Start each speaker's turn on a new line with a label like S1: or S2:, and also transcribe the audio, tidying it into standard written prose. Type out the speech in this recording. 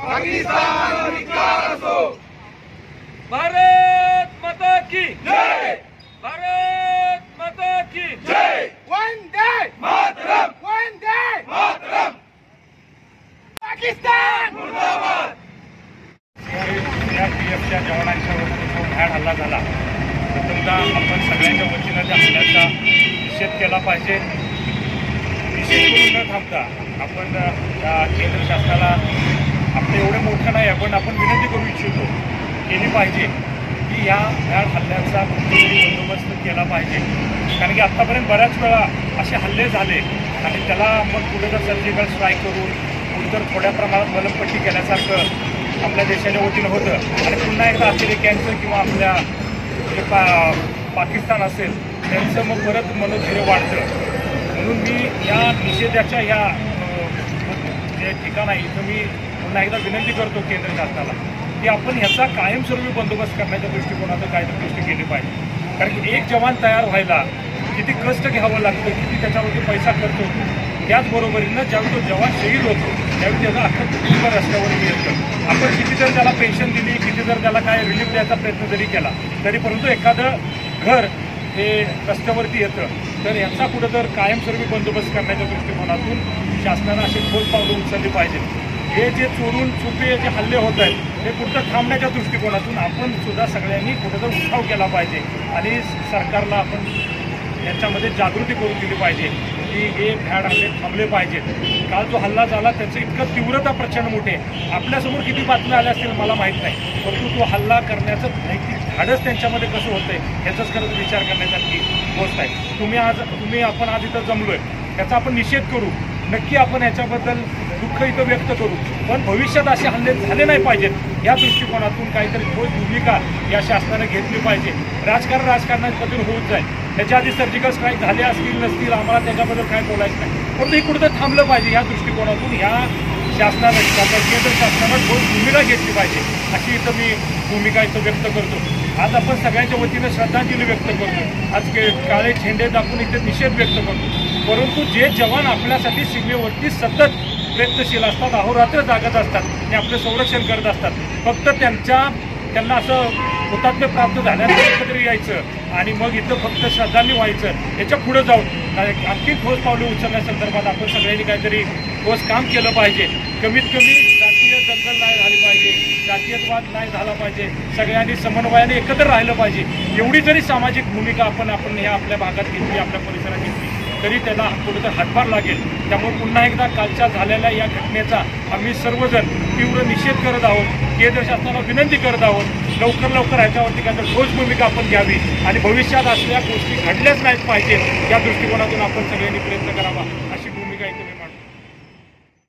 S1: पाकिस्तान धिक्कार असो।
S2: भारत माता की जय, भारत माता की
S1: जय, वंदे मातरम, वंदे मातरम, पाकिस्तान मुर्दाबाद।
S2: सीआरपीएफच्या जवानांच्या वतीने जो भ्याड हल्ला झाला, प्रथमतः आपण सगळ्यांच्या वतीनं त्या हल्ल्याचा निषेध केला पाहिजे। निषेध करून न थांबता आपण केंद्र शासनाला, आपलं एवढं मोठं नाही पण आपण विनंती करू इच्छितो, केली पाहिजे की या भ्याड हल्ल्याचा कुठेतरी बंदोबस्त केला पाहिजे। कारण की आत्तापर्यंत बऱ्याच वेळा असे हल्ले झाले आणि त्याला मग कुठे जर सर्जिकल स्ट्राईक करून कुठं थोड्या प्रमाणात मलमपट्टी केल्यासारखं आपल्या देशाच्या वतीनं होतं आणि पुन्हा एकदा अतिरेक्यांचं किंवा आपल्या जे पाकिस्तान असेल त्यांचं मग परत मनोधैर्य वाढतं। म्हणून मी या निषेधाच्या ह्या जे ठिकाण आहे इथं मी पुन्हा एकदा विनंती करतो केंद्र शासनाला की आपण ह्याचा कायमस्वरूपी बंदोबस्त करण्याच्या दृष्टिकोनातून काहीतरी गोष्टी केली पाहिजे। कारण की एक जवान तयार व्हायला किती कष्ट घ्यावं लागतं, किती त्याच्यावरती पैसा खर्च होतो, त्याचबरोबरीनं ज्यावेळी तो जवान शहीद होतो त्यावेळी त्याचा अख्खं कुटुंब रस्त्यावर येतं। आपण किती जर त्याला पेन्शन दिली, किती जर त्याला काय रिलीफ द्यायचा प्रयत्न जरी केला तरी परंतु एखादं घर हे रस्त्यावरती येतं। तर याचा कुठं तर कायमस्वरूपी बंदोबस्त करण्याच्या दृष्टिकोनातून शासनानं अशी ठोस पावलं उचलली पाहिजे। हे जे चोरून चुपे जे हल्ले होत आहेत हे कुठं थांबण्याच्या दृष्टिकोनातून आपण सुद्धा सगळ्यांनी कुठंतर उठाव केला पाहिजे आणि सरकारला आपण याच्यामध्ये जागृती करून दिली पाहिजे की हे भ्याड हल्ले थांबले पाहिजेत। काल जो हल्ला झाला त्याचं इतकं तीव्रता प्रचंड मोठे, आपल्यासमोर किती बातम्या आल्या असतील मला माहीत नाही, परंतु तो हल्ला करण्याचं नैतिक धाडस त्यांच्यामध्ये कसं होतंय ह्याचाच खरंच विचार करण्यासारखी गोष्ट आहे। आपण आज इथं जमलोय याचा आपण निषेध करू, नक्की आपण याच्याबद्दल दुःख इथं व्यक्त करू, पण भविष्यात असे हल्ले झाले नाही पाहिजेत या दृष्टिकोनातून काहीतरी ठोस भूमिका या शासनाने घेतली पाहिजे। राजकारण राजकारणाबद्दल होत जाईल, त्याच्या आधी सर्जिकल स्ट्राईक झाले असतील नसतील आम्हाला त्याच्याबद्दल काय बोलायचं नाही, पण हे कुठं थांबलं पाहिजे या दृष्टिकोनातून ह्या शासनाने केंद्र शासनानं ठोस भूमिका घेतली पाहिजे अशी इथं मी भूमिका इथं व्यक्त करतो। आज आपण सगळ्यांच्या वतीनं श्रद्धांजली व्यक्त करतो, आज काळे झेंडे दाखवून इथे निषेध व्यक्त करतो, परंतु जे जवान आपल्यासाठी सीमेवरती सतत प्रयत्नशील असतात, अहोरात्र जागत असतात आणि आपलं संरक्षण करत असतात, फक्त त्यांना असं हुतात्म्य प्राप्त झाल्यानंतर एकत्र यायचं आणि मग इथं फक्त श्रद्धांनी व्हायचं, याच्या पुढे जाऊन आणखी ठोस पावले उचलण्यासंदर्भात आपण सगळ्यांनी काहीतरी ठोस काम केलं पाहिजे। कमीत कमी जातीय दंगल नाही झाली पाहिजे, जातीयवाद नाही झाला पाहिजे, सगळ्यांनी समन्वयाने एकत्र राहिलं पाहिजे। एवढी जरी सामाजिक भूमिका आपण ह्या आपल्या भागात घेतली, आपल्या परिसरात घेतली तरी त्याला कुठेतरी हातभार लागेल। त्यामुळे पुन्हा एकदा कालच्या झालेल्या या घटनेचा आम्ही सर्वजण तीव्र निषेध करत आहोत, केंद्र शासनाला विनंती करत आहोत लवकर ह्याच्यावरती काहीतरी ठोस भूमिका आपण घ्यावी आणि भविष्यात असल्या गोष्टी घडल्याच नाहीत पाहिजे या दृष्टिकोनातून आपण सगळ्यांनी प्रयत्न करावा।